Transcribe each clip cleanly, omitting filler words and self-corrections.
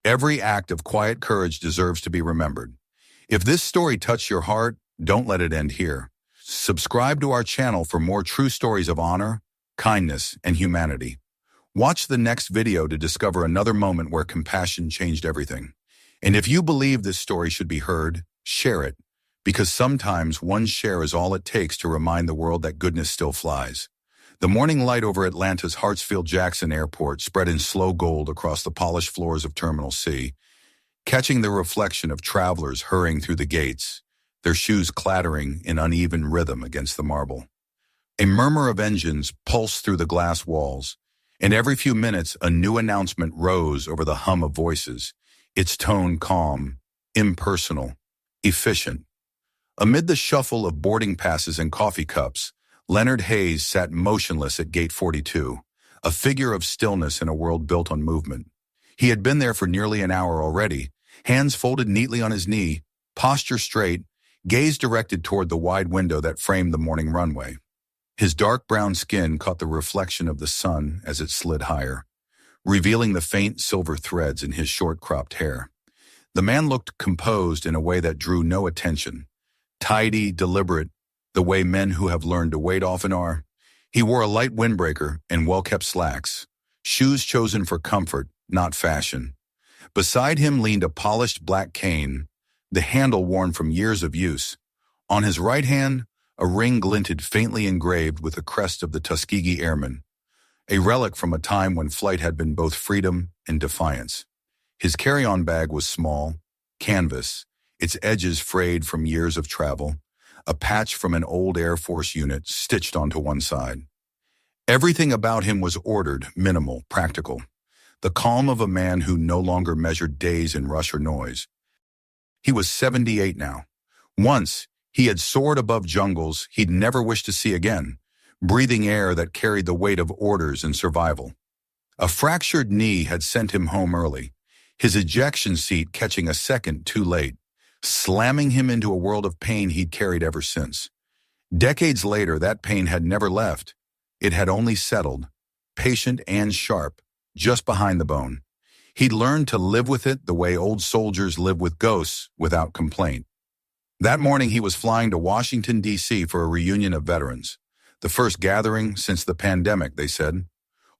Every act of quiet courage deserves to be remembered. If this story touched your heart, don't let it end here. Subscribe to our channel for more true stories of honor, kindness, and humanity. Watch the next video to discover another moment where compassion changed everything. And if you believe this story should be heard, share it, because sometimes one share is all it takes to remind the world that goodness still flies. The morning light over Atlanta's Hartsfield-Jackson Airport spread in slow gold across the polished floors of Terminal C, catching the reflection of travelers hurrying through the gates, their shoes clattering in uneven rhythm against the marble. A murmur of engines pulsed through the glass walls, and every few minutes a new announcement rose over the hum of voices, its tone calm, impersonal, efficient. Amid the shuffle of boarding passes and coffee cups, Leonard Hayes sat motionless at Gate 42, a figure of stillness in a world built on movement. He had been there for nearly an hour already, hands folded neatly on his knee, posture straight, gaze directed toward the wide window that framed the morning runway. His dark brown skin caught the reflection of the sun as it slid higher, revealing the faint silver threads in his short-cropped hair. The man looked composed in a way that drew no attention, tidy, deliberate, the way men who have learned to wait often are. He wore a light windbreaker and well-kept slacks, shoes chosen for comfort, not fashion. Beside him leaned a polished black cane, the handle worn from years of use. On his right hand, a ring glinted faintly engraved with the crest of the Tuskegee Airmen, a relic from a time when flight had been both freedom and defiance. His carry-on bag was small, canvas, its edges frayed from years of travel, a patch from an old Air Force unit stitched onto one side. Everything about him was ordered, minimal, practical, the calm of a man who no longer measured days in rush or noise. He was 78 now. Once, he had soared above jungles he'd never wish to see again, breathing air that carried the weight of orders and survival. A fractured knee had sent him home early, his ejection seat catching a second too late, slamming him into a world of pain he'd carried ever since. Decades later, that pain had never left. It had only settled, patient and sharp, just behind the bone. He'd learned to live with it the way old soldiers live with ghosts, without complaint. That morning he was flying to Washington, D.C. for a reunion of veterans. The first gathering since the pandemic, they said.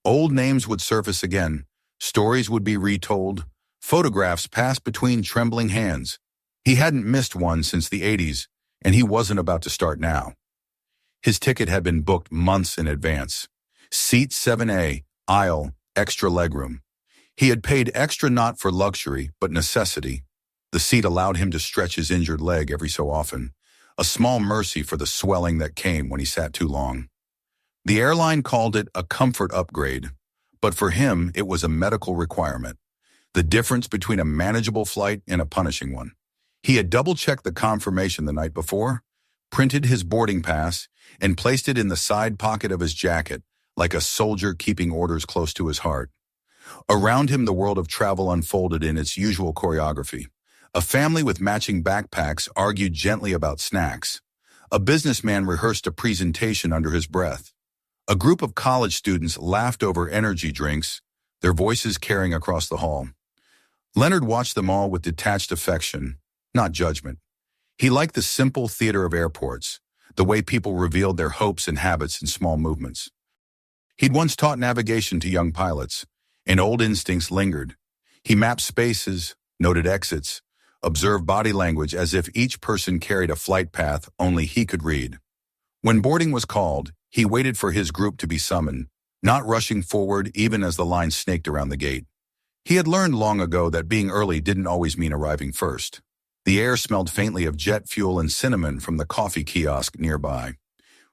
Old names would surface again, stories would be retold, photographs passed between trembling hands. He hadn't missed one since the 80s, and he wasn't about to start now. His ticket had been booked months in advance. Seat 7A, aisle, extra legroom. He had paid extra not for luxury, but necessity. The seat allowed him to stretch his injured leg every so often, a small mercy for the swelling that came when he sat too long. The airline called it a comfort upgrade, but for him it was a medical requirement, the difference between a manageable flight and a punishing one. He had double-checked the confirmation the night before, printed his boarding pass, and placed it in the side pocket of his jacket, like a soldier keeping orders close to his heart. Around him, the world of travel unfolded in its usual choreography. A family with matching backpacks argued gently about snacks. A businessman rehearsed a presentation under his breath. A group of college students laughed over energy drinks, their voices carrying across the hall. Leonard watched them all with detached affection, not judgment. He liked the simple theater of airports, the way people revealed their hopes and habits in small movements. He'd once taught navigation to young pilots, and old instincts lingered. He mapped spaces, noted exits, observed body language as if each person carried a flight path only he could read. When boarding was called, he waited for his group to be summoned, not rushing forward even as the line snaked around the gate. He had learned long ago that being early didn't always mean arriving first. The air smelled faintly of jet fuel and cinnamon from the coffee kiosk nearby.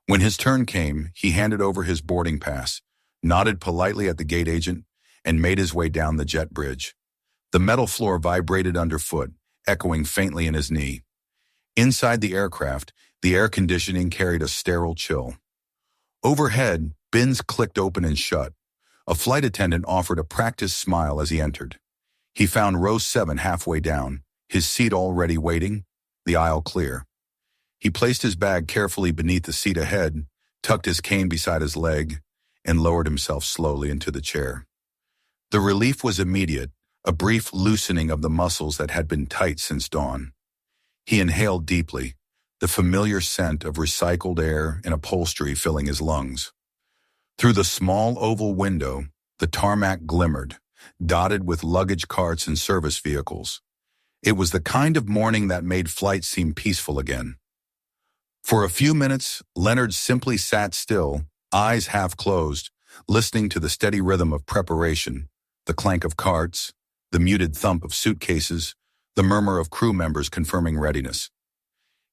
When his turn came, he handed over his boarding pass, nodded politely at the gate agent, and made his way down the jet bridge. The metal floor vibrated underfoot, echoing faintly in his knee. Inside the aircraft, the air conditioning carried a sterile chill. Overhead, bins clicked open and shut. A flight attendant offered a practiced smile as he entered. He found row 7 halfway down, his seat already waiting, the aisle clear. He placed his bag carefully beneath the seat ahead, tucked his cane beside his leg, and lowered himself slowly into the chair. The relief was immediate, a brief loosening of the muscles that had been tight since dawn. He inhaled deeply, the familiar scent of recycled air and upholstery filling his lungs. Through the small oval window, the tarmac glimmered, dotted with luggage carts and service vehicles. It was the kind of morning that made flight seem peaceful again. For a few minutes, Leonard simply sat still, eyes half closed, listening to the steady rhythm of preparation, the clank of carts, the muted thump of suitcases, the murmur of crew members confirming readiness.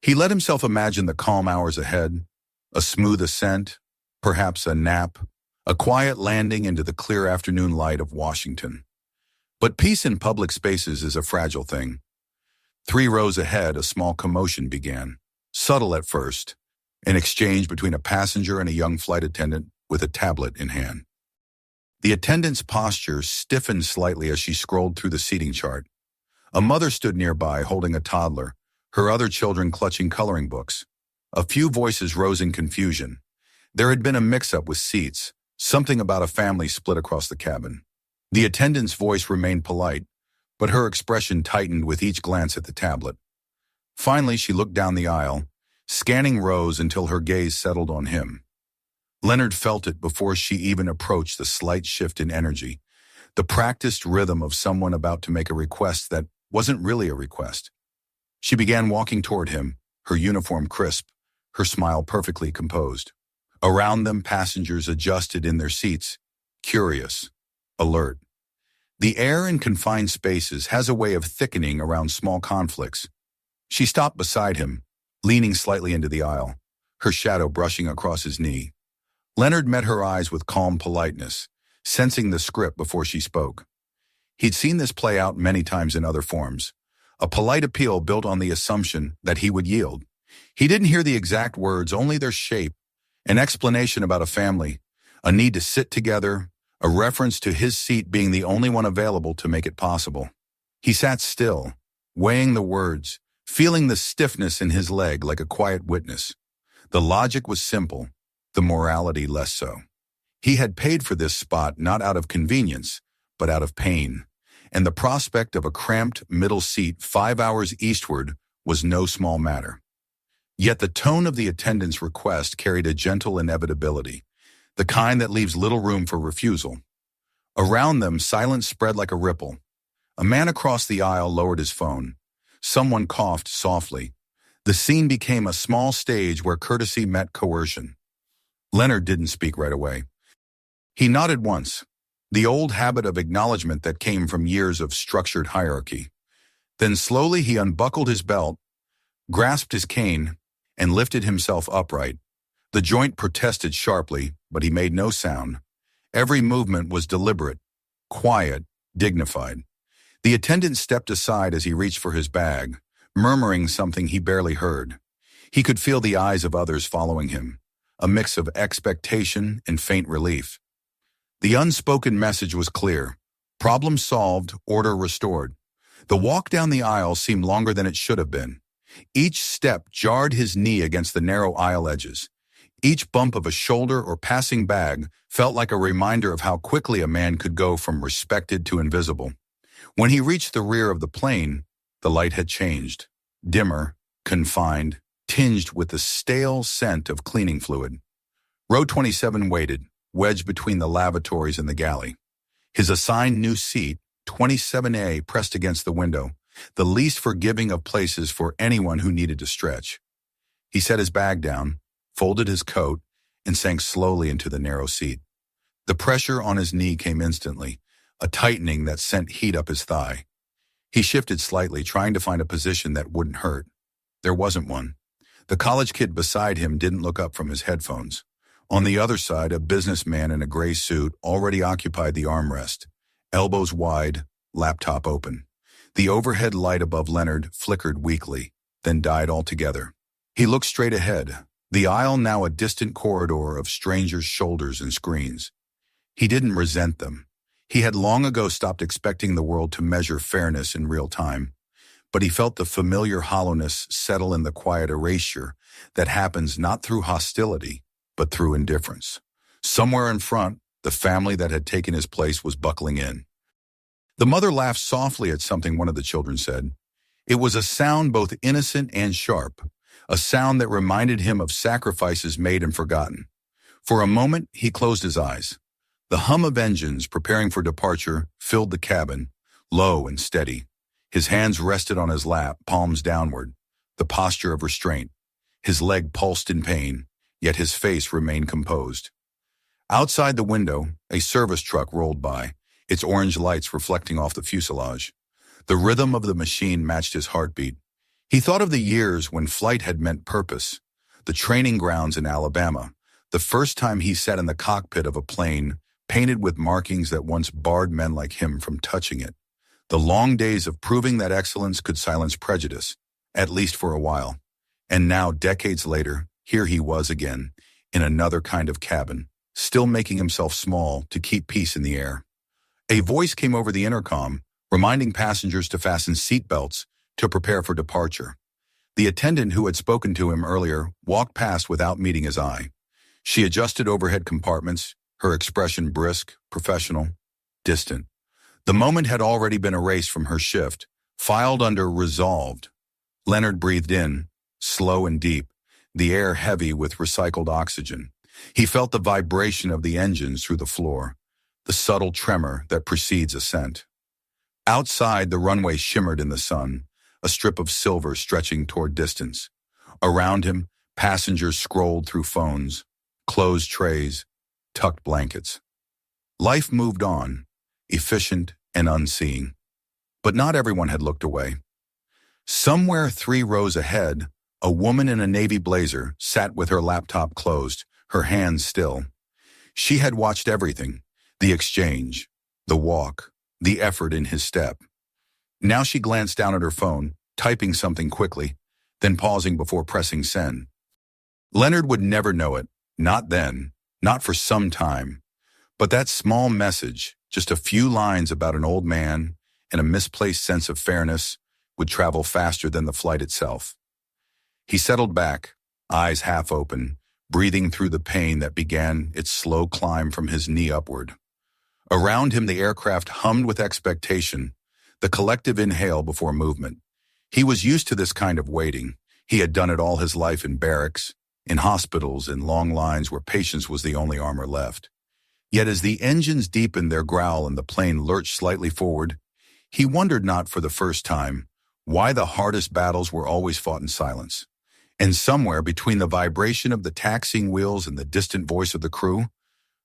He let himself imagine the calm hours ahead, a smooth ascent, perhaps a nap, a quiet landing into the clear afternoon light of Washington. But peace in public spaces is a fragile thing. 3 rows ahead, a small commotion began, subtle at first, an exchange between a passenger and a young flight attendant with a tablet in hand. The attendant's posture stiffened slightly as she scrolled through the seating chart. A mother stood nearby holding a toddler, her other children clutching coloring books. A few voices rose in confusion. There had been a mix-up with seats, something about a family split across the cabin. The attendant's voice remained polite, but her expression tightened with each glance at the tablet. Finally, she looked down the aisle, scanning rows until her gaze settled on him. Leonard felt it before she even approached the slight shift in energy, the practiced rhythm of someone about to make a request that wasn't really a request. She began walking toward him, her uniform crisp, her smile perfectly composed. Around them, passengers adjusted in their seats, curious, alert. The air in confined spaces has a way of thickening around small conflicts. She stopped beside him, leaning slightly into the aisle, her shadow brushing across his knee. Leonard met her eyes with calm politeness, sensing the script before she spoke. He'd seen this play out many times in other forms, a polite appeal built on the assumption that he would yield. He didn't hear the exact words, only their shape, an explanation about a family, a need to sit together, a reference to his seat being the only one available to make it possible. He sat still, weighing the words, feeling the stiffness in his leg like a quiet witness. The logic was simple, the morality less so. He had paid for this spot not out of convenience, but out of pain, and the prospect of a cramped middle seat 5 hours eastward was no small matter. Yet the tone of the attendant's request carried a gentle inevitability, the kind that leaves little room for refusal. Around them, silence spread like a ripple. A man across the aisle lowered his phone. Someone coughed softly. The scene became a small stage where courtesy met coercion. Leonard didn't speak right away. He nodded once, the old habit of acknowledgement that came from years of structured hierarchy. Then slowly he unbuckled his belt, grasped his cane, and lifted himself upright. The joint protested sharply, but he made no sound. Every movement was deliberate, quiet, dignified. The attendant stepped aside as he reached for his bag, murmuring something he barely heard. He could feel the eyes of others following him, a mix of expectation and faint relief. The unspoken message was clear. Problem solved, order restored. The walk down the aisle seemed longer than it should have been. Each step jarred his knee against the narrow aisle edges. Each bump of a shoulder or passing bag felt like a reminder of how quickly a man could go from respected to invisible. When he reached the rear of the plane, the light had changed. Dimmer, confined, tinged with the stale scent of cleaning fluid. Row 27 waited, wedged between the lavatories and the galley. His assigned new seat, 27A, pressed against the window, the least forgiving of places for anyone who needed to stretch. He set his bag down, folded his coat, and sank slowly into the narrow seat. The pressure on his knee came instantly, a tightening that sent heat up his thigh. He shifted slightly, trying to find a position that wouldn't hurt. There wasn't one. The college kid beside him didn't look up from his headphones. On the other side, a businessman in a gray suit already occupied the armrest, elbows wide, laptop open. The overhead light above Leonard flickered weakly, then died altogether. He looked straight ahead, the aisle now a distant corridor of strangers' shoulders and screens. He didn't resent them. He had long ago stopped expecting the world to measure fairness in real time, but he felt the familiar hollowness settle in the quiet erasure that happens not through hostility, but through indifference. Somewhere in front, the family that had taken his place was buckling in. The mother laughed softly at something one of the children said. It was a sound both innocent and sharp, a sound that reminded him of sacrifices made and forgotten. For a moment, he closed his eyes. The hum of engines preparing for departure filled the cabin, low and steady. His hands rested on his lap, palms downward, the posture of restraint. His leg pulsed in pain, yet his face remained composed. Outside the window, a service truck rolled by, its orange lights reflecting off the fuselage. The rhythm of the machine matched his heartbeat. He thought of the years when flight had meant purpose, the training grounds in Alabama, the first time he sat in the cockpit of a plane painted with markings that once barred men like him from touching it. The long days of proving that excellence could silence prejudice, at least for a while. And now, decades later, here he was again, in another kind of cabin, still making himself small to keep peace in the air. A voice came over the intercom, reminding passengers to fasten seatbelts to prepare for departure. The attendant who had spoken to him earlier walked past without meeting his eye. She adjusted overhead compartments, her expression brisk, professional, distant. The moment had already been erased from her shift, filed under resolved. Leonard breathed in, slow and deep, the air heavy with recycled oxygen. He felt the vibration of the engines through the floor, the subtle tremor that precedes ascent. Outside, the runway shimmered in the sun, a strip of silver stretching toward distance. Around him, passengers scrolled through phones, closed trays, tucked blankets. Life moved on, efficient and unseeing. But not everyone had looked away. Somewhere 3 rows ahead, a woman in a navy blazer sat with her laptop closed, her hands still. She had watched everything, the exchange, the walk, the effort in his step. Now she glanced down at her phone, typing something quickly, then pausing before pressing send. Leonard would never know it, not then, not for some time. But that small message, just a few lines about an old man and a misplaced sense of fairness, would travel faster than the flight itself. He settled back, eyes half open, breathing through the pain that began its slow climb from his knee upward. Around him, the aircraft hummed with expectation, the collective inhale before movement. He was used to this kind of waiting. He had done it all his life in barracks, in hospitals, in long lines where patience was the only armor left. Yet as the engines deepened their growl and the plane lurched slightly forward, he wondered not for the first time why the hardest battles were always fought in silence. And somewhere between the vibration of the taxiing wheels and the distant voice of the crew,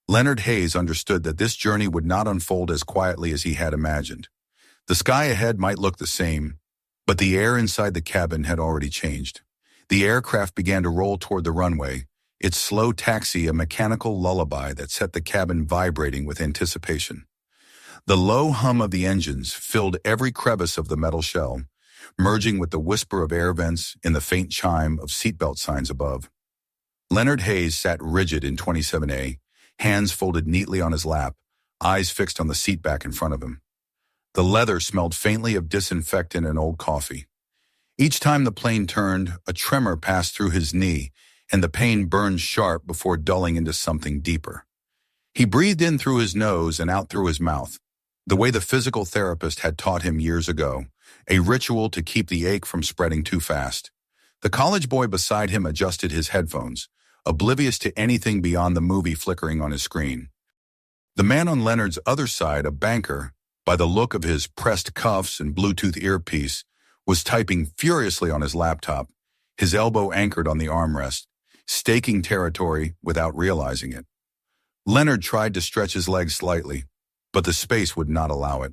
Leonard Hayes understood that this journey would not unfold as quietly as he had imagined. The sky ahead might look the same, but the air inside the cabin had already changed. The aircraft began to roll toward the runway, its slow taxi a mechanical lullaby that set the cabin vibrating with anticipation. The low hum of the engines filled every crevice of the metal shell, merging with the whisper of air vents in the faint chime of seatbelt signs above. Leonard Hayes sat rigid in 27A, hands folded neatly on his lap, eyes fixed on the seat back in front of him. The leather smelled faintly of disinfectant and old coffee. Each time the plane turned, a tremor passed through his knee, and the pain burned sharp before dulling into something deeper. He breathed in through his nose and out through his mouth, the way the physical therapist had taught him years ago, a ritual to keep the ache from spreading too fast. The college boy beside him adjusted his headphones, oblivious to anything beyond the movie flickering on his screen. The man on Leonard's other side, a banker, by the look of his pressed cuffs and Bluetooth earpiece, was typing furiously on his laptop, his elbow anchored on the armrest, staking territory without realizing it. Leonard tried to stretch his legs slightly, but the space would not allow it.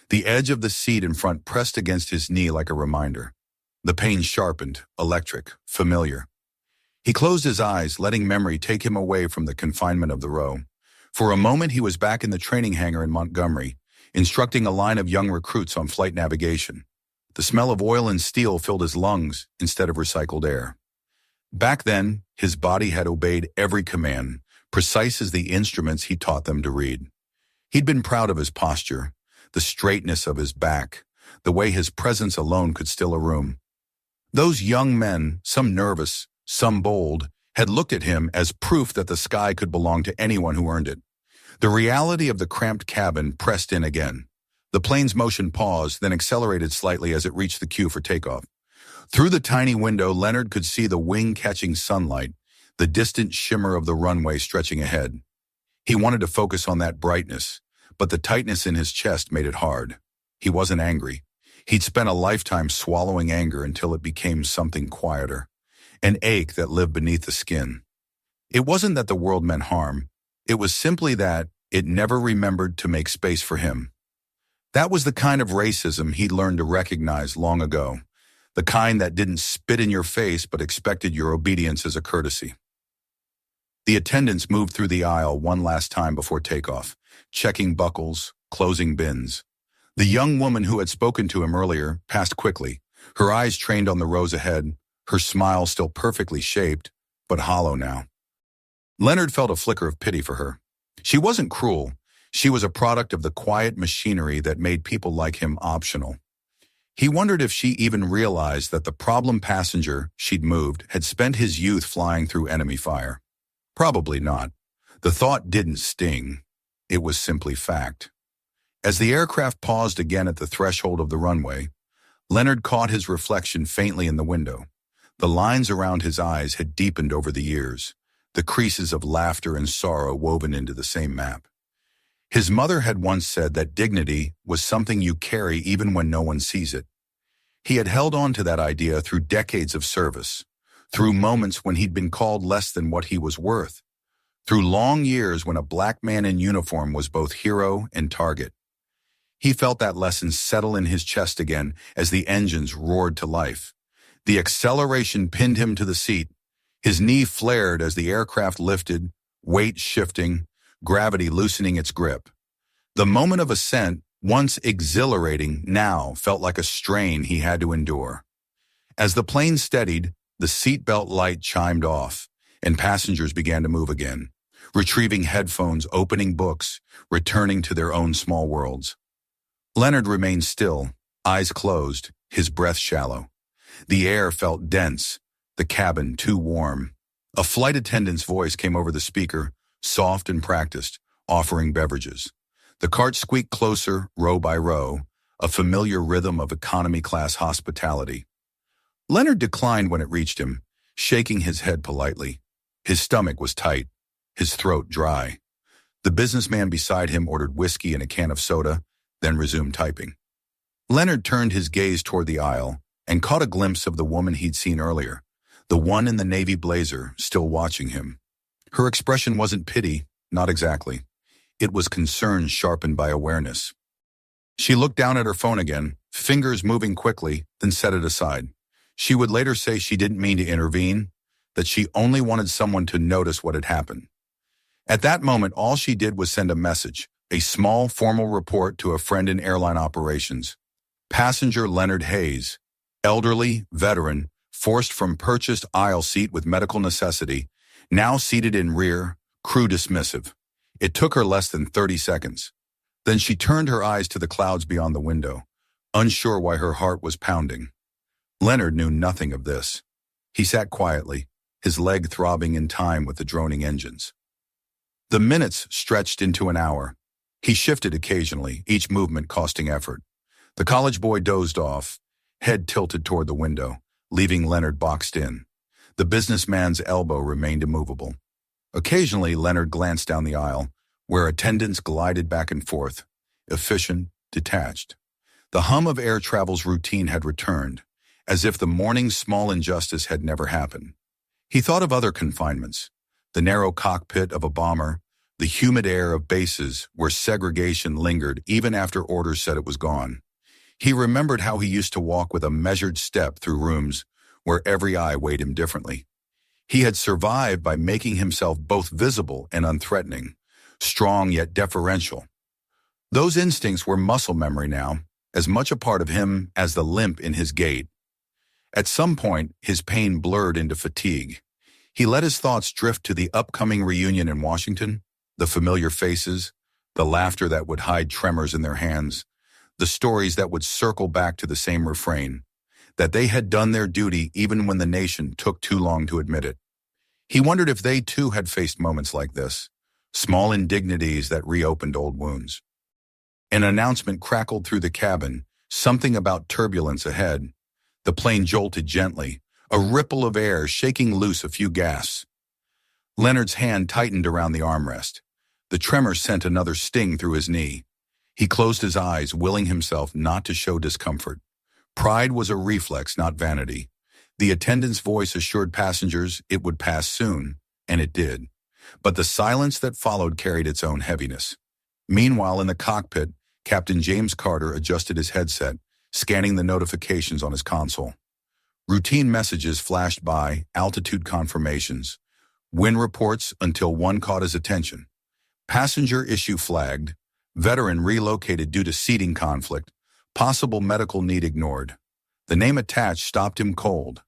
The edge of the seat in front pressed against his knee like a reminder. The pain sharpened, electric, familiar. He closed his eyes, letting memory take him away from the confinement of the row. For a moment, he was back in the training hangar in Montgomery, instructing a line of young recruits on flight navigation. The smell of oil and steel filled his lungs instead of recycled air. Back then, his body had obeyed every command, precise as the instruments he taught them to read. He'd been proud of his posture, the straightness of his back, the way his presence alone could still a room. Those young men, some nervous, some bold, had looked at him as proof that the sky could belong to anyone who earned it. The reality of the cramped cabin pressed in again. The plane's motion paused, then accelerated slightly as it reached the cue for takeoff. Through the tiny window, Leonard could see the wing-catching sunlight, the distant shimmer of the runway stretching ahead. He wanted to focus on that brightness, but the tightness in his chest made it hard. He wasn't angry. He'd spent a lifetime swallowing anger until it became something quieter, an ache that lived beneath the skin. It wasn't that the world meant harm. It was simply that it never remembered to make space for him. That was the kind of racism he'd learned to recognize long ago, the kind that didn't spit in your face but expected your obedience as a courtesy. The attendants moved through the aisle one last time before takeoff, checking buckles, closing bins. The young woman who had spoken to him earlier passed quickly, her eyes trained on the rows ahead, her smile still perfectly shaped, but hollow now. Leonard felt a flicker of pity for her. She wasn't cruel. She was a product of the quiet machinery that made people like him optional. He wondered if she even realized that the problem passenger she'd moved had spent his youth flying through enemy fire. Probably not. The thought didn't sting. It was simply fact. As the aircraft paused again at the threshold of the runway, Leonard caught his reflection faintly in the window. The lines around his eyes had deepened over the years, the creases of laughter and sorrow woven into the same map. His mother had once said that dignity was something you carry even when no one sees it. He had held on to that idea through decades of service, through moments when he'd been called less than what he was worth, through long years when a black man in uniform was both hero and target. He felt that lesson settle in his chest again as the engines roared to life. The acceleration pinned him to the seat. His knee flared as the aircraft lifted, weight shifting, gravity loosening its grip. The moment of ascent, once exhilarating, now felt like a strain he had to endure. As the plane steadied, the seatbelt light chimed off, and passengers began to move again, retrieving headphones, opening books, returning to their own small worlds. Leonard remained still, eyes closed, his breath shallow. The air felt dense, the cabin too warm. A flight attendant's voice came over the speaker, soft and practiced, offering beverages. The cart squeaked closer, row by row, a familiar rhythm of economy-class hospitality. Leonard declined when it reached him, shaking his head politely. His stomach was tight, his throat dry. The businessman beside him ordered whiskey and a can of soda, then resumed typing. Leonard turned his gaze toward the aisle and caught a glimpse of the woman he'd seen earlier, the one in the navy blazer, still watching him. Her expression wasn't pity, not exactly. It was concern sharpened by awareness. She looked down at her phone again, fingers moving quickly, then set it aside. She would later say she didn't mean to intervene, that she only wanted someone to notice what had happened. At that moment, all she did was send a message, a small formal report to a friend in airline operations. Passenger Leonard Hayes, elderly, veteran, forced from purchased aisle seat with medical necessity, now seated in rear, crew dismissive. It took her less than 30 seconds. Then she turned her eyes to the clouds beyond the window, unsure why her heart was pounding. Leonard knew nothing of this. He sat quietly, his leg throbbing in time with the droning engines. The minutes stretched into an hour. He shifted occasionally, each movement costing effort. The college boy dozed off, head tilted toward the window, leaving Leonard boxed in. The businessman's elbow remained immovable. Occasionally, Leonard glanced down the aisle, where attendants glided back and forth, efficient, detached. The hum of air travel's routine had returned, as if the morning's small injustice had never happened. He thought of other confinements, the narrow cockpit of a bomber, the humid air of bases where segregation lingered even after orders said it was gone. He remembered how he used to walk with a measured step through rooms where every eye weighed him differently. He had survived by making himself both visible and unthreatening, strong yet deferential. Those instincts were muscle memory now, as much a part of him as the limp in his gait. At some point, his pain blurred into fatigue. He let his thoughts drift to the upcoming reunion in Washington, the familiar faces, the laughter that would hide tremors in their hands, the stories that would circle back to the same refrain, that they had done their duty even when the nation took too long to admit it. He wondered if they too had faced moments like this, small indignities that reopened old wounds. An announcement crackled through the cabin, something about turbulence ahead. The plane jolted gently, a ripple of air shaking loose a few gasps. Leonard's hand tightened around the armrest. The tremor sent another sting through his knee. He closed his eyes, willing himself not to show discomfort. Pride was a reflex, not vanity. The attendant's voice assured passengers it would pass soon, and it did. But the silence that followed carried its own heaviness. Meanwhile, in the cockpit, Captain James Carter adjusted his headset, scanning the notifications on his console. Routine messages flashed by, altitude confirmations, wind reports until one caught his attention. Passenger issue flagged, veteran relocated due to seating conflict, possible medical need ignored. The name attached stopped him cold.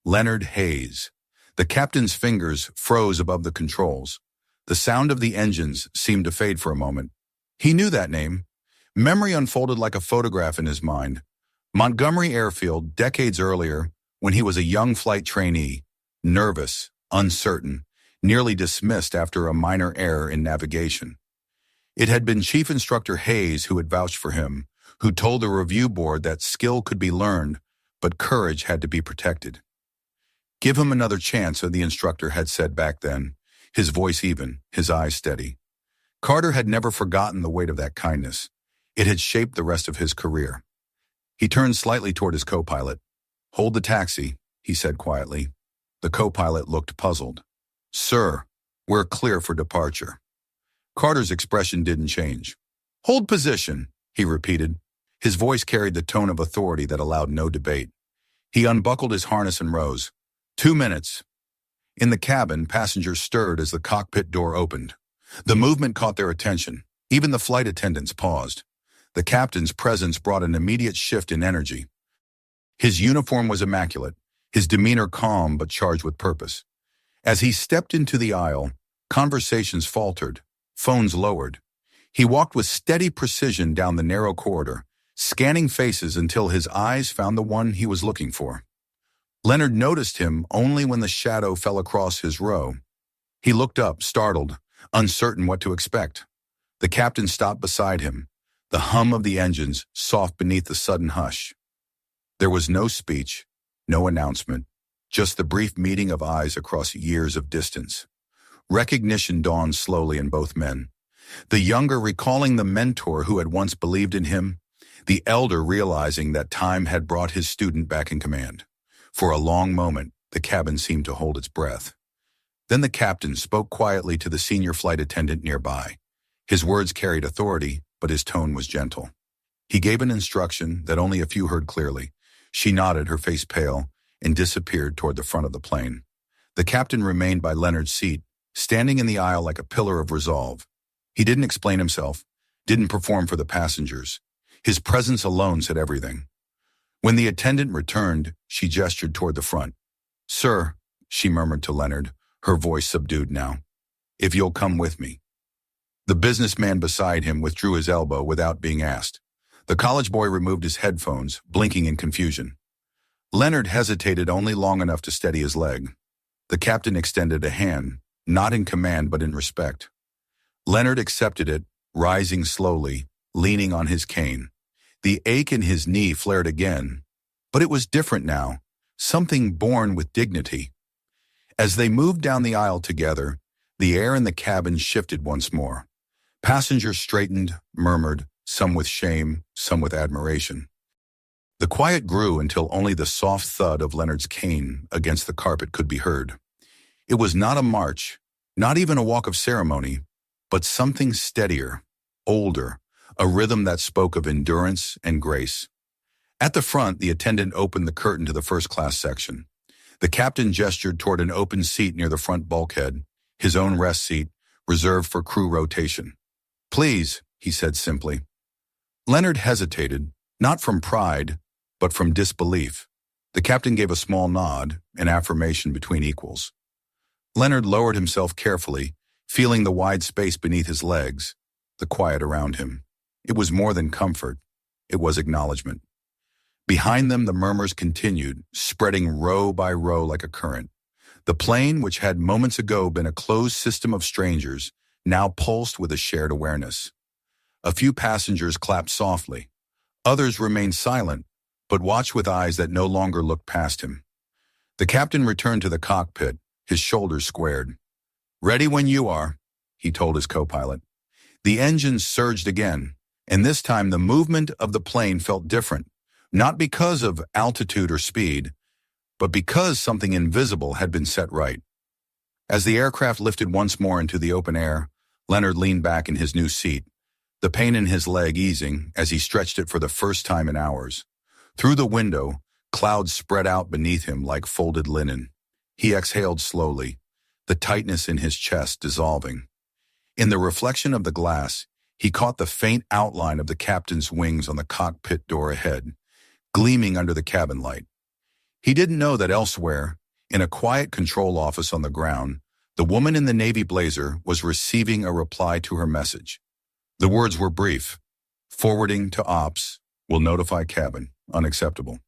Leonard Hayes. The captain's fingers froze above the controls. The sound of the engines seemed to fade for a moment. He knew that name. Memory unfolded like a photograph in his mind. Montgomery Airfield, decades earlier, when he was a young flight trainee, nervous, uncertain, nearly dismissed after a minor error in navigation. It had been Chief Instructor Hayes who had vouched for him, who told the review board that skill could be learned, but courage had to be protected. "Give him another chance," the instructor had said back then, his voice even, his eyes steady. Carter had never forgotten the weight of that kindness. It had shaped the rest of his career. He turned slightly toward his co-pilot. "Hold the taxi," he said quietly. The co-pilot looked puzzled. "Sir, we're clear for departure." Carter's expression didn't change. "Hold position," he repeated. His voice carried the tone of authority that allowed no debate. He unbuckled his harness and rose. 2 minutes. In the cabin, passengers stirred as the cockpit door opened. The movement caught their attention. Even the flight attendants paused. The captain's presence brought an immediate shift in energy. His uniform was immaculate, his demeanor calm but charged with purpose. As he stepped into the aisle, conversations faltered, phones lowered. He walked with steady precision down the narrow corridor, scanning faces until his eyes found the one he was looking for. Leonard noticed him only when the shadow fell across his row. He looked up, startled, uncertain what to expect. The captain stopped beside him, the hum of the engines soft beneath the sudden hush. There was no speech, no announcement, just the brief meeting of eyes across years of distance. Recognition dawned slowly in both men. The younger recalling the mentor who had once believed in him, the elder realizing that time had brought his student back in command. For a long moment, the cabin seemed to hold its breath. Then the captain spoke quietly to the senior flight attendant nearby. His words carried authority, but his tone was gentle. He gave an instruction that only a few heard clearly. She nodded, her face pale, and disappeared toward the front of the plane. The captain remained by Leonard's seat, standing in the aisle like a pillar of resolve. He didn't explain himself, didn't perform for the passengers. His presence alone said everything. When the attendant returned, she gestured toward the front. "Sir," she murmured to Leonard, her voice subdued now, "if you'll come with me." The businessman beside him withdrew his elbow without being asked. The college boy removed his headphones, blinking in confusion. Leonard hesitated only long enough to steady his leg. The captain extended a hand, not in command but in respect. Leonard accepted it, rising slowly, leaning on his cane. The ache in his knee flared again, but it was different now, something born with dignity. As they moved down the aisle together, the air in the cabin shifted once more. Passengers straightened, murmured, some with shame, some with admiration. The quiet grew until only the soft thud of Leonard's cane against the carpet could be heard. It was not a march, not even a walk of ceremony, but something steadier, older, a rhythm that spoke of endurance and grace. At the front, the attendant opened the curtain to the first-class section. The captain gestured toward an open seat near the front bulkhead, his own rest seat, reserved for crew rotation. "Please," he said simply. Leonard hesitated, not from pride, but from disbelief. The captain gave a small nod, an affirmation between equals. Leonard lowered himself carefully, feeling the wide space beneath his legs, the quiet around him. It was more than comfort. It was acknowledgement. Behind them, the murmurs continued, spreading row by row like a current. The plane, which had moments ago been a closed system of strangers, now pulsed with a shared awareness. A few passengers clapped softly. Others remained silent, but watched with eyes that no longer looked past him. The captain returned to the cockpit, his shoulders squared. "Ready when you are," he told his co-pilot. The engines surged again, and this time the movement of the plane felt different, not because of altitude or speed, but because something invisible had been set right. As the aircraft lifted once more into the open air, Leonard leaned back in his new seat, the pain in his leg easing as he stretched it for the first time in hours. Through the window, clouds spread out beneath him like folded linen. He exhaled slowly, the tightness in his chest dissolving. In the reflection of the glass, he caught the faint outline of the captain's wings on the cockpit door ahead, gleaming under the cabin light. He didn't know that elsewhere, in a quiet control office on the ground, the woman in the navy blazer was receiving a reply to her message. The words were brief. "Forwarding to ops. Will notify cabin. Unacceptable."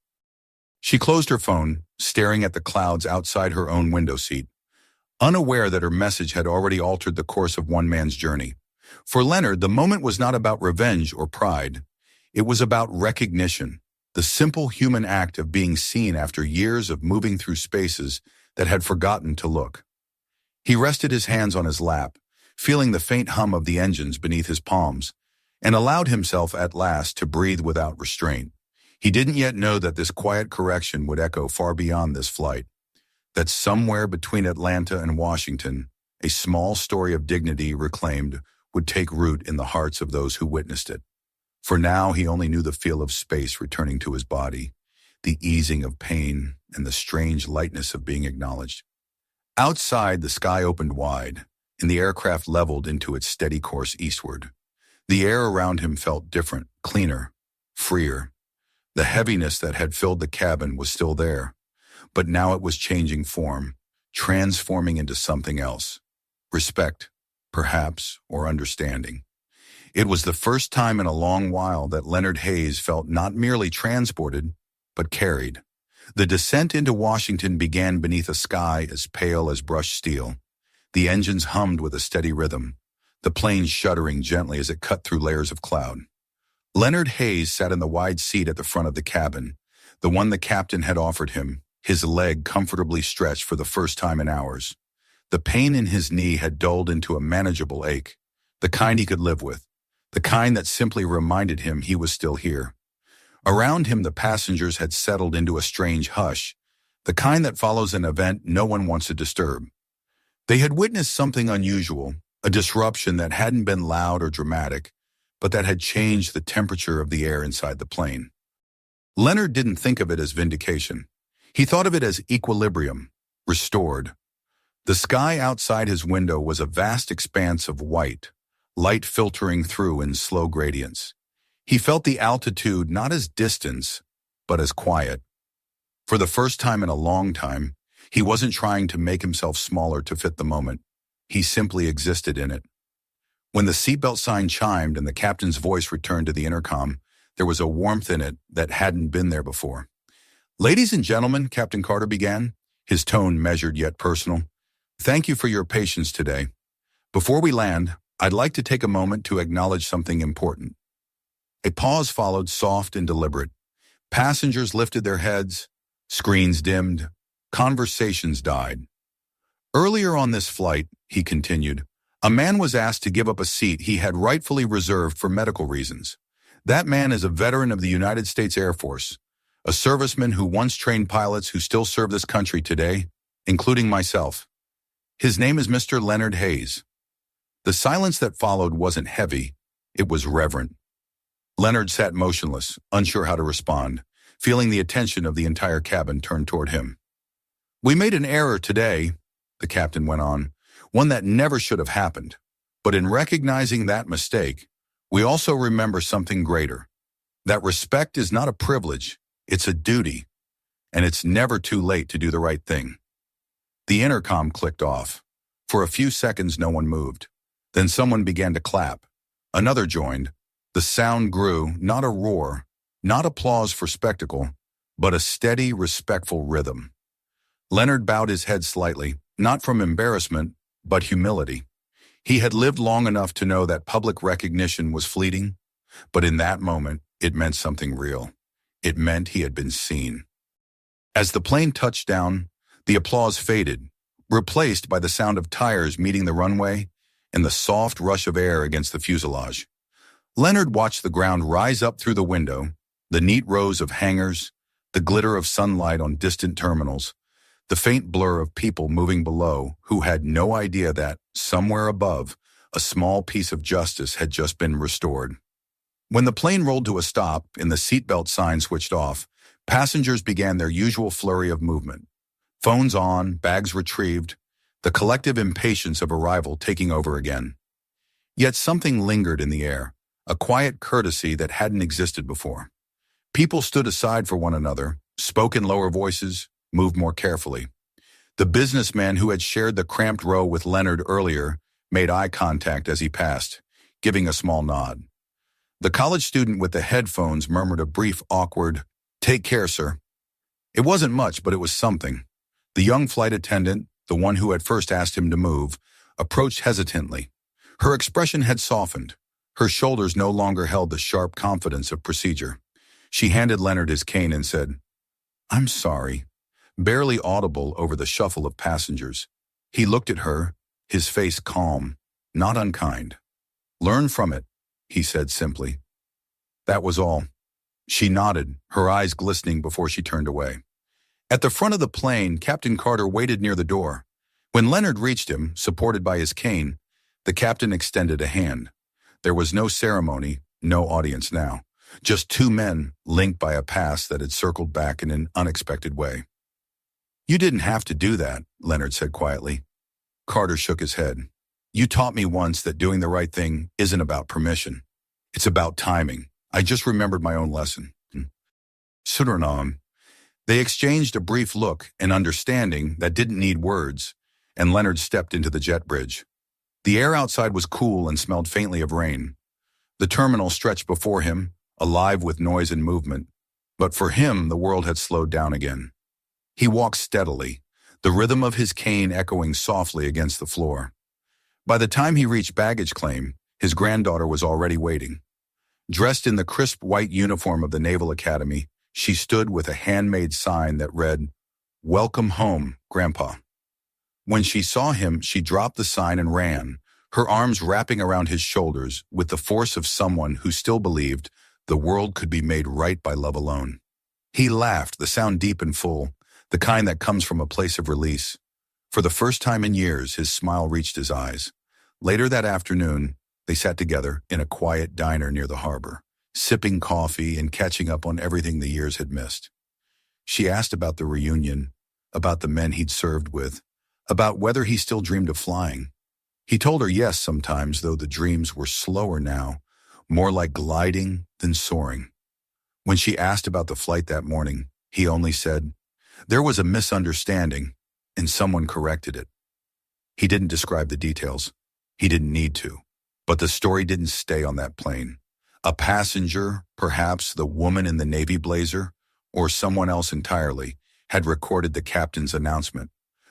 She closed her phone, staring at the clouds outside her own window seat, unaware that her message had already altered the course of one man's journey. For Leonard, the moment was not about revenge or pride. It was about recognition, the simple human act of being seen after years of moving through spaces that had forgotten to look. He rested his hands on his lap, feeling the faint hum of the engines beneath his palms, and allowed himself at last to breathe without restraint. He didn't yet know that this quiet correction would echo far beyond this flight, that somewhere between Atlanta and Washington, a small story of dignity reclaimed would take root in the hearts of those who witnessed it. For now, he only knew the feel of space returning to his body, the easing of pain, and the strange lightness of being acknowledged. Outside, the sky opened wide, and the aircraft leveled into its steady course eastward. The air around him felt different, cleaner, freer. The heaviness that had filled the cabin was still there, but now it was changing form, transforming into something else. Respect, perhaps, or understanding. It was the first time in a long while that Leonard Hayes felt not merely transported, but carried. The descent into Washington began beneath a sky as pale as brushed steel. The engines hummed with a steady rhythm, the plane shuddering gently as it cut through layers of cloud. Leonard Hayes sat in the wide seat at the front of the cabin, the one the captain had offered him, his leg comfortably stretched for the first time in hours. The pain in his knee had dulled into a manageable ache, the kind he could live with, the kind that simply reminded him he was still here. Around him, the passengers had settled into a strange hush, the kind that follows an event no one wants to disturb. They had witnessed something unusual, a disruption that hadn't been loud or dramatic, but that had changed the temperature of the air inside the plane. Leonard didn't think of it as vindication. He thought of it as equilibrium, restored. The sky outside his window was a vast expanse of white, light filtering through in slow gradients. He felt the altitude not as distance, but as quiet. For the first time in a long time, he wasn't trying to make himself smaller to fit the moment. He simply existed in it. When the seatbelt sign chimed and the captain's voice returned to the intercom, there was a warmth in it that hadn't been there before. "Ladies and gentlemen," Captain Carter began, his tone measured yet personal, "thank you for your patience today. Before we land, I'd like to take a moment to acknowledge something important." A pause followed, soft and deliberate. Passengers lifted their heads, screens dimmed, conversations died. "Earlier on this flight," he continued, "a man was asked to give up a seat he had rightfully reserved for medical reasons. That man is a veteran of the United States Air Force, a serviceman who once trained pilots who still serve this country today, including myself. His name is Mr. Leonard Hayes." The silence that followed wasn't heavy, it was reverent. Leonard sat motionless, unsure how to respond, feeling the attention of the entire cabin turned toward him. "We made an error today," the captain went on, "one that never should have happened. But in recognizing that mistake, we also remember something greater. That respect is not a privilege, it's a duty, and it's never too late to do the right thing." The intercom clicked off. For a few seconds, no one moved. Then someone began to clap. Another joined. The sound grew, not a roar, not applause for spectacle, but a steady, respectful rhythm. Leonard bowed his head slightly, not from embarrassment, but humility. He had lived long enough to know that public recognition was fleeting, but in that moment, it meant something real. It meant he had been seen. As the plane touched down, the applause faded, replaced by the sound of tires meeting the runway and the soft rush of air against the fuselage. Leonard watched the ground rise up through the window, the neat rows of hangars, the glitter of sunlight on distant terminals, the faint blur of people moving below who had no idea that, somewhere above, a small piece of justice had just been restored. When the plane rolled to a stop and the seatbelt sign switched off, passengers began their usual flurry of movement. Phones on, bags retrieved, the collective impatience of arrival taking over again. Yet something lingered in the air, a quiet courtesy that hadn't existed before. People stood aside for one another, spoke in lower voices, moved more carefully. The businessman who had shared the cramped row with Leonard earlier made eye contact as he passed, giving a small nod. The college student with the headphones murmured a brief, awkward, "Take care, sir." It wasn't much, but it was something. The young flight attendant, the one who had first asked him to move, approached hesitantly. Her expression had softened. Her shoulders no longer held the sharp confidence of procedure. She handed Leonard his cane and said, "I'm sorry," barely audible over the shuffle of passengers. He looked at her, his face calm, not unkind. "Learn from it," he said simply. That was all. She nodded, her eyes glistening before she turned away. At the front of the plane, Captain Carter waited near the door. When Leonard reached him, supported by his cane, the captain extended a hand. There was no ceremony, no audience now. Just two men linked by a past that had circled back in an unexpected way. "You didn't have to do that," Leonard said quietly. Carter shook his head. "You taught me once that doing the right thing isn't about permission. It's about timing. I just remembered my own lesson." Suriname. They exchanged a brief look, an understanding that didn't need words, and Leonard stepped into the jet bridge. The air outside was cool and smelled faintly of rain. The terminal stretched before him, alive with noise and movement, but for him the world had slowed down again. He walked steadily, the rhythm of his cane echoing softly against the floor. By the time he reached baggage claim, his granddaughter was already waiting. Dressed in the crisp white uniform of the Naval Academy, she stood with a handmade sign that read, "Welcome home, Grandpa." When she saw him, she dropped the sign and ran, her arms wrapping around his shoulders with the force of someone who still believed the world could be made right by love alone. He laughed, the sound deep and full, the kind that comes from a place of release. For the first time in years, his smile reached his eyes. Later that afternoon, they sat together in a quiet diner near the harbor, sipping coffee and catching up on everything the years had missed. She asked about the reunion, about the men he'd served with, about whether he still dreamed of flying. He told her yes sometimes, though the dreams were slower now, more like gliding than soaring. When she asked about the flight that morning, he only said, "There was a misunderstanding, and someone corrected it." He didn't describe the details. He didn't need to. But the story didn't stay on that plane. A passenger, perhaps the woman in the navy blazer, or someone else entirely, had recorded the captain's announcement,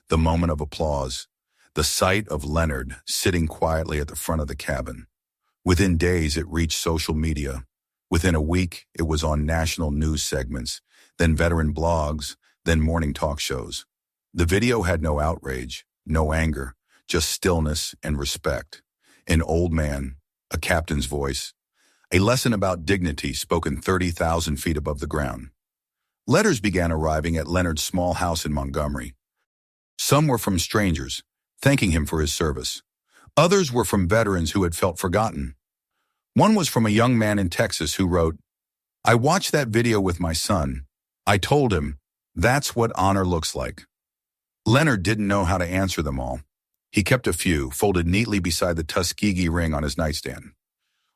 the moment of applause, the sight of Leonard sitting quietly at the front of the cabin. Within days, it reached social media. Within a week, it was on national news segments, then veteran blogs, then morning talk shows. The video had no outrage, no anger, just stillness and respect. An old man, a captain's voice, a lesson about dignity spoken 30,000 feet above the ground. Letters began arriving at Leonard's small house in Montgomery. Some were from strangers, thanking him for his service. Others were from veterans who had felt forgotten. One was from a young man in Texas who wrote, "I watched that video with my son. I told him, that's what honor looks like." Leonard didn't know how to answer them all. He kept a few, folded neatly beside the Tuskegee ring on his nightstand.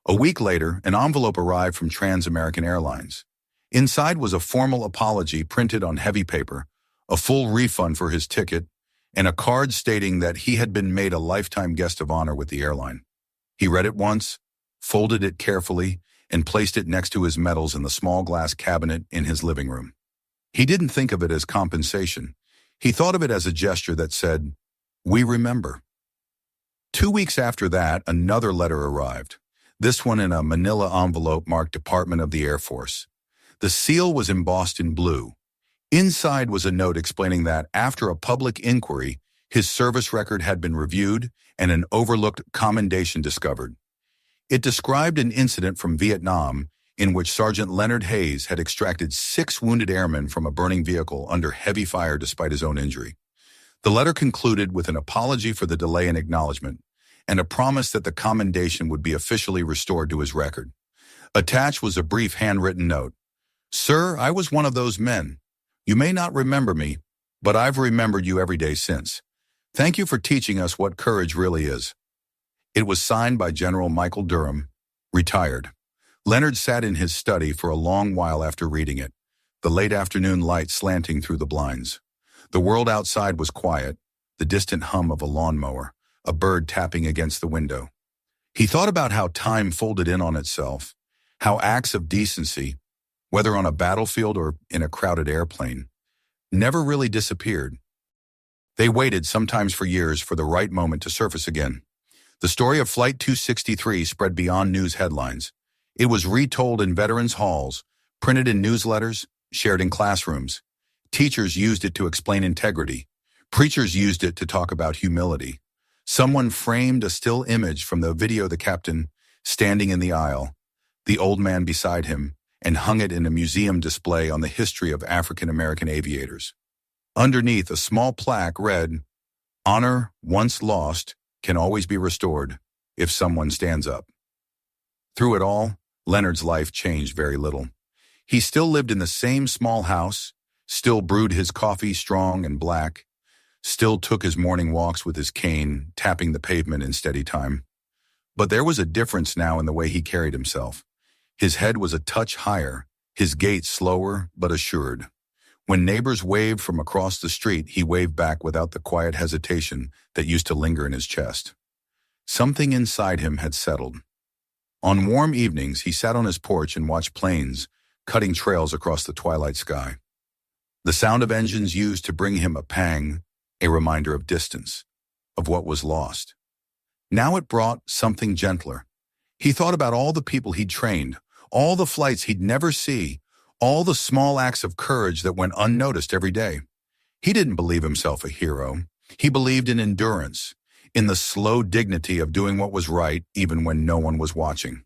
A week later, an envelope arrived from Trans-American Airlines. Inside was a formal apology printed on heavy paper, a full refund for his ticket, and a card stating that he had been made a lifetime guest of honor with the airline. He read it once, folded it carefully, and placed it next to his medals in the small glass cabinet in his living room. He didn't think of it as compensation. He thought of it as a gesture that said, "We remember." 2 weeks after that, another letter arrived, this one in a manila envelope marked Department of the Air Force. The seal was embossed in blue. Inside was a note explaining that, after a public inquiry, his service record had been reviewed and an overlooked commendation discovered. It described an incident from Vietnam in which Sergeant Leonard Hayes had extracted 6 wounded airmen from a burning vehicle under heavy fire despite his own injury. The letter concluded with an apology for the delay in acknowledgement and a promise that the commendation would be officially restored to his record. Attached was a brief handwritten note. "Sir, I was one of those men. You may not remember me, but I've remembered you every day since. Thank you for teaching us what courage really is." It was signed by General Michael Durham, retired. Leonard sat in his study for a long while after reading it, the late afternoon light slanting through the blinds. The world outside was quiet, the distant hum of a lawnmower, a bird tapping against the window. He thought about how time folded in on itself, how acts of decency, whether on a battlefield or in a crowded airplane, never really disappeared. They waited, sometimes for years, for the right moment to surface again. The story of Flight 263 spread beyond news headlines. It was retold in veterans' halls, printed in newsletters, shared in classrooms. Teachers used it to explain integrity. Preachers used it to talk about humility. Someone framed a still image from the video of the captain standing in the aisle, the old man beside him, and hung it in a museum display on the history of African-American aviators. Underneath, a small plaque read, "Honor once lost can always be restored if someone stands up." Through it all, Leonard's life changed very little. He still lived in the same small house, still brewed his coffee strong and black, still took his morning walks with his cane, tapping the pavement in steady time. But there was a difference now in the way he carried himself. His head was a touch higher, his gait slower but assured. When neighbors waved from across the street, he waved back without the quiet hesitation that used to linger in his chest. Something inside him had settled. On warm evenings, he sat on his porch and watched planes cutting trails across the twilight sky. The sound of engines used to bring him a pang, a reminder of distance, of what was lost. Now it brought something gentler. He thought about all the people he'd trained, all the flights he'd never see, all the small acts of courage that went unnoticed every day. He didn't believe himself a hero. He believed in endurance, in the slow dignity of doing what was right even when no one was watching.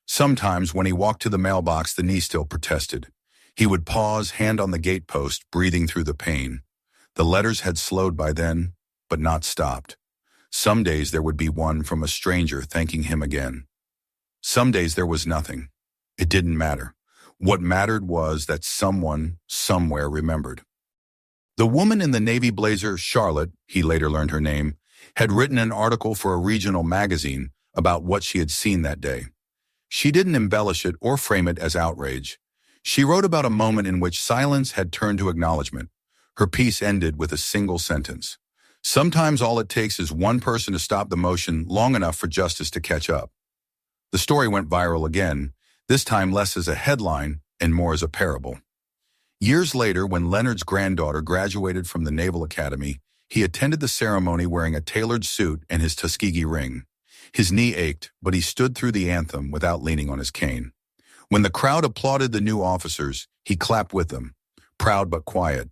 Sometimes when he walked to the mailbox, the knee still protested. He would pause, hand on the gatepost, breathing through the pain. The letters had slowed by then, but not stopped. Some days there would be one from a stranger thanking him again. Some days there was nothing. It didn't matter. What mattered was that someone, somewhere, remembered. The woman in the navy blazer, Charlotte, he later learned her name, had written an article for a regional magazine about what she had seen that day. She didn't embellish it or frame it as outrage. She wrote about a moment in which silence had turned to acknowledgement. Her piece ended with a single sentence. Sometimes all it takes is one person to stop the motion long enough for justice to catch up. The story went viral again, this time less as a headline and more as a parable. Years later, when Leonard's granddaughter graduated from the Naval Academy, he attended the ceremony wearing a tailored suit and his Tuskegee ring. His knee ached, but he stood through the anthem without leaning on his cane. When the crowd applauded the new officers, he clapped with them, proud but quiet.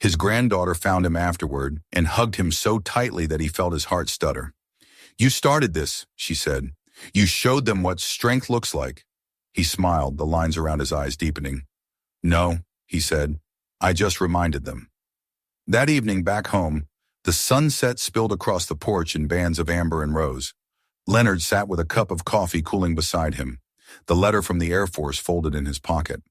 His granddaughter found him afterward and hugged him so tightly that he felt his heart stutter. "You started this," she said. "You showed them what strength looks like." He smiled, the lines around his eyes deepening. "No," he said, "I just reminded them." That evening back home, the sunset spilled across the porch in bands of amber and rose. Leonard sat with a cup of coffee cooling beside him, the letter from the Air Force folded in his pocket.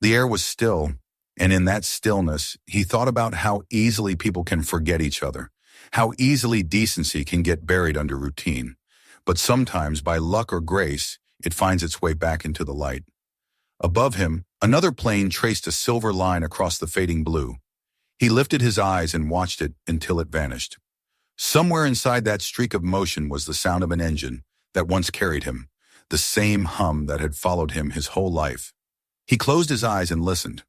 The air was still, and in that stillness, he thought about how easily people can forget each other, how easily decency can get buried under routine. But sometimes, by luck or grace, it finds its way back into the light. Above him, another plane traced a silver line across the fading blue. He lifted his eyes and watched it until it vanished. Somewhere inside that streak of motion was the sound of an engine that once carried him, the same hum that had followed him his whole life. He closed his eyes and listened,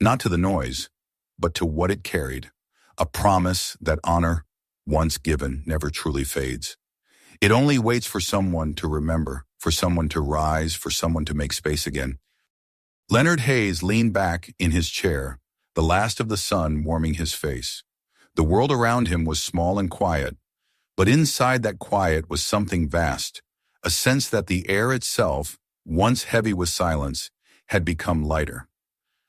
not to the noise, but to what it carried, a promise that honor, once given, never truly fades. It only waits for someone to remember, for someone to rise, for someone to make space again. Leonard Hayes leaned back in his chair, the last of the sun warming his face. The world around him was small and quiet, but inside that quiet was something vast, a sense that the air itself, once heavy with silence, had become lighter.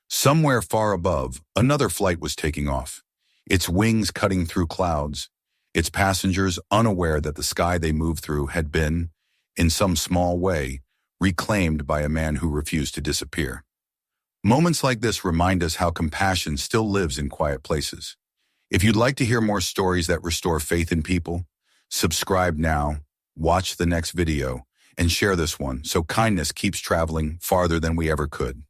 Somewhere far above, another flight was taking off, its wings cutting through clouds, its passengers unaware that the sky they moved through had been, in some small way, reclaimed by a man who refused to disappear. Moments like this remind us how compassion still lives in quiet places. If you'd like to hear more stories that restore faith in people, subscribe now, watch the next video, and share this one so kindness keeps traveling farther than we ever could.